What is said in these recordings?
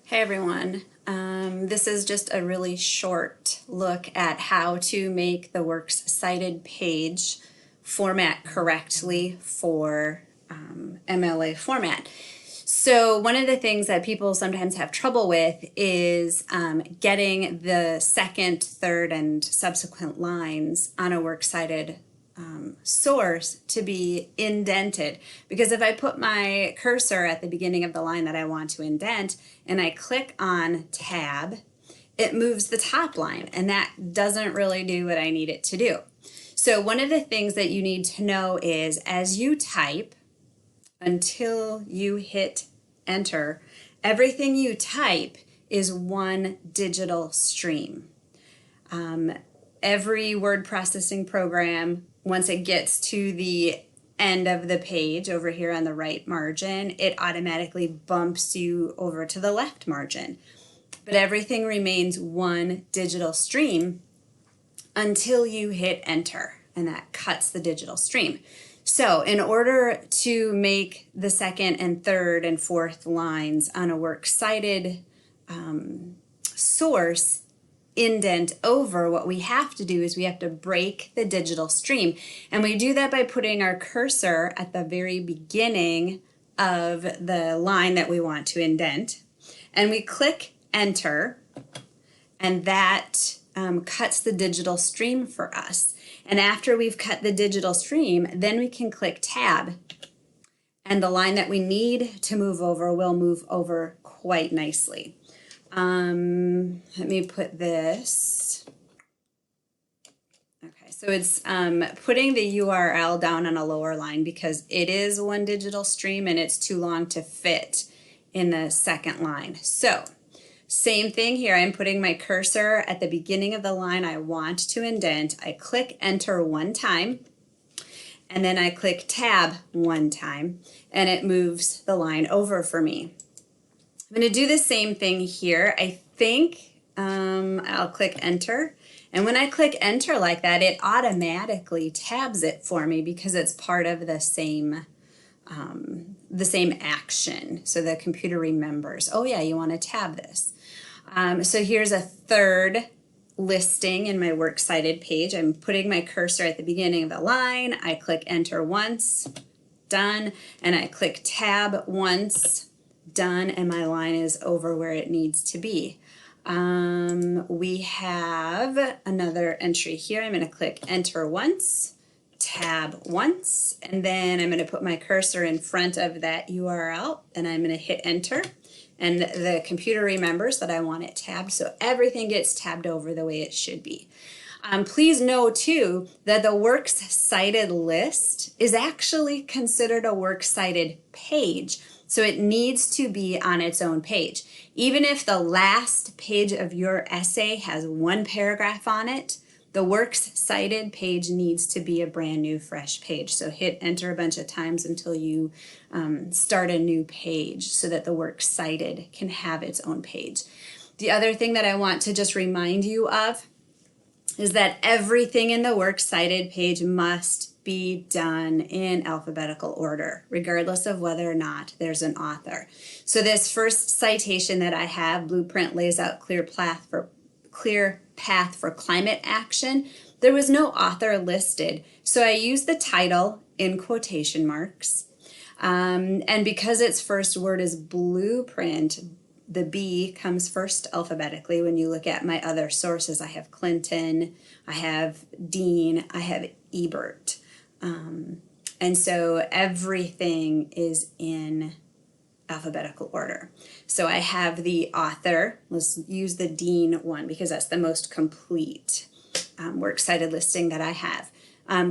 Hey everyone, this is just a really short look at how to make the Works Cited page format correctly for MLA format. So one of the things that people sometimes have trouble with is getting the second, third, and subsequent lines on a Works Cited source to be indented, because if I put my cursor at the beginning of the line that I want to indent and I click on tab, it moves the top line, and that doesn't really do what I need it to do. So one of the things that you need to know is as you type until you hit enter, everything you type is one digital stream. Every word processing program, once it gets to the end of the page over here on the right margin, it automatically bumps you over to the left margin. But everything remains one digital stream until you hit enter, and that cuts the digital stream. So in order to make the second and third and fourth lines on a Works Cited source indent over, what we have to do is we have to break the digital stream. And we do that by putting our cursor at the very beginning of the line that we want to indent. And we click enter, and that cuts the digital stream for us. And after we've cut the digital stream, then we can click tab. And the line that we need to move over will move over quite nicely. Let me put this. Okay, so it's putting the URL down on a lower line because it is one digital stream and it's too long to fit in the second line. So same thing here. I'm putting my cursor at the beginning of the line I want to indent. I click enter one time, and then I click tab one time, and it moves the line over for me. I'm going to do the same thing here. I think I'll click enter, and when I click enter like that, it automatically tabs it for me because it's part of the same action. So the computer remembers, oh yeah, you want to tab this. So here's a third listing in my Works Cited page. I'm putting my cursor at the beginning of the line. I click enter once, done, and I click tab once, done, and my line is over where it needs to be. We have another entry here. I'm going to click enter once, tab once, and then I'm going to put my cursor in front of that URL, and I'm going to hit enter. And the computer remembers that I want it tabbed, so everything gets tabbed over the way it should be. Please know too that the Works Cited list is actually considered a Works Cited page, so it needs to be on its own page. Even if the last page of your essay has one paragraph on it, the Works Cited page needs to be a brand new fresh page. So hit enter a bunch of times until you start a new page so that the Works Cited can have its own page. The other thing that I want to just remind you of is that everything in the Works Cited page must be done in alphabetical order, regardless of whether or not there's an author. So this first citation that I have, Blueprint lays out clear path for climate action, there was no author listed. So I used the title in quotation marks. And because its first word is blueprint, the B comes first alphabetically. When you look at my other sources, I have Clinton, I have Dean, I have Ebert. And so everything is in alphabetical order. So I have the author. Let's use the Dean one because that's the most complete Works Cited listing that I have.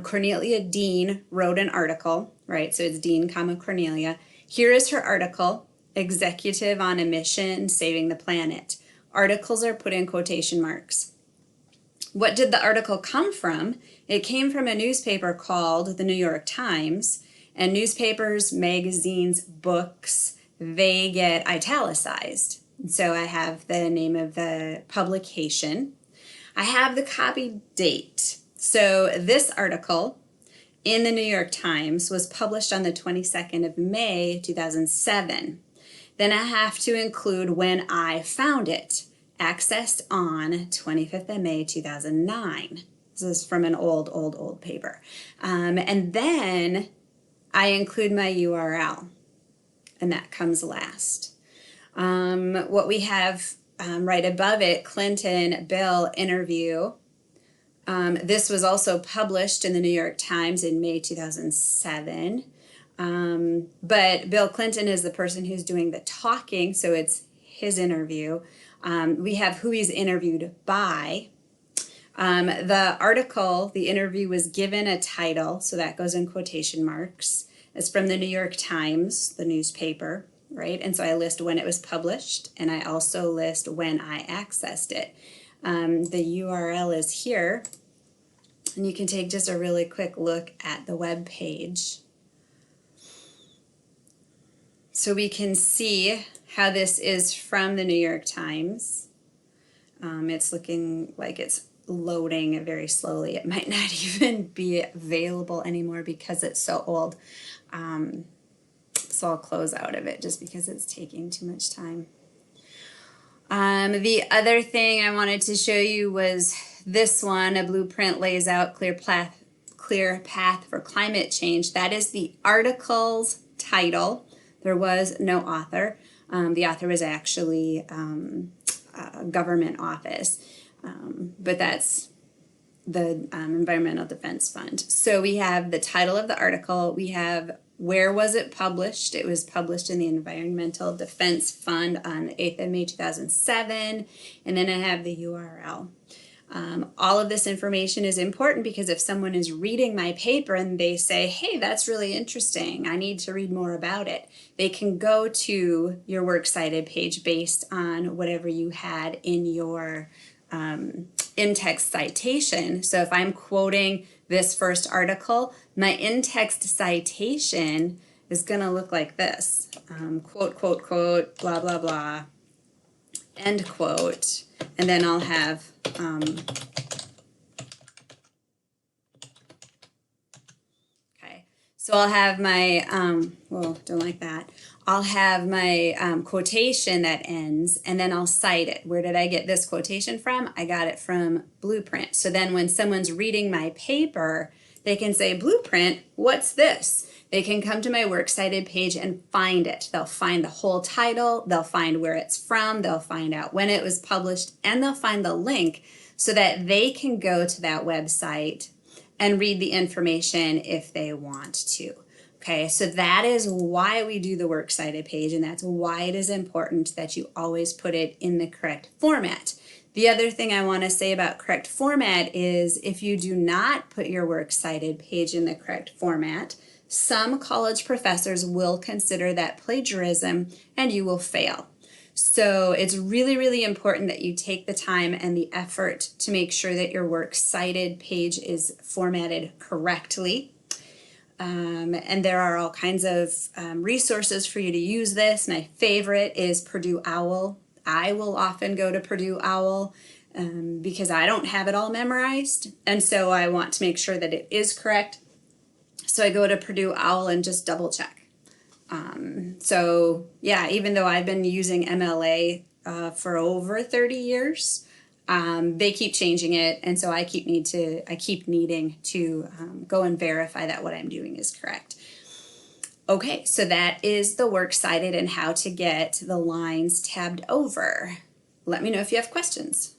Cornelia Dean wrote an article, right? So it's Dean, Cornelia. Here is her article, Executive on a Mission Saving the Planet. Articles are put in quotation marks. What did the article come from? It came from a newspaper called the New York Times, and newspapers, magazines, books, they get italicized. So I have the name of the publication. I have the copy date. So this article in the New York Times was published on the 22nd of May, 2007. Then I have to include when I found it. Accessed on 25th of May 2009. This is from an old paper. And then I include my URL, and that comes last. What we have right above it, Clinton Bill interview. This was also published in the New York Times in May 2007. But Bill Clinton is the person who's doing the talking, so it's his interview. We have who he's interviewed by. The article, the interview was given a title, so that goes in quotation marks. It's from the New York Times, the newspaper, right? And so I list when it was published, and I also list when I accessed it. The URL is here, and you can take just a really quick look at the web page. So we can see how this is from the New York Times. It's looking like it's loading very slowly. It might not even be available anymore because it's so old. So I'll close out of it just because it's taking too much time. The other thing I wanted to show you was this one. A blueprint lays out clear path for climate change. That is the article's title. There was no author. The author was actually a government office, but that's the Environmental Defense Fund. So we have the title of the article. We have where was it published. It was published in the Environmental Defense Fund on the 8th of May 2007. And then I have the URL. All of this information is important because if someone is reading my paper and they say, hey, that's really interesting, I need to read more about it, they can go to your Works Cited page based on whatever you had in your in-text citation. So if I'm quoting this first article, my in-text citation is going to look like this. Quote, quote, quote, blah, blah, blah, end quote. And then I'll have okay, so I'll have my well, don't like that. I'll have my quotation that ends, and then I'll cite it. Where did I get this quotation from? I got it from Blueprint. So then when someone's reading my paper, they can say, Blueprint, what's this? They can come to my Works Cited page and find it. They'll find the whole title, they'll find where it's from, they'll find out when it was published, and they'll find the link so that they can go to that website and read the information if they want to. Okay, so that is why we do the Works Cited page, and that's why it is important that you always put it in the correct format. The other thing I want to say about correct format is if you do not put your Works Cited page in the correct format, some college professors will consider that plagiarism and you will fail. So it's really, really important that you take the time and the effort to make sure that your Works Cited page is formatted correctly. And there are all kinds of resources for you to use this. My favorite is Purdue OWL. I will often go to Purdue OWL because I don't have it all memorized. And so I want to make sure that it is correct. So I go to Purdue OWL and just double check. So yeah, even though I've been using MLA for over 30 years, they keep changing it, and so I keep needing to go and verify that what I'm doing is correct. Okay, so that is the Works Cited and how to get the lines tabbed over. Let me know if you have questions.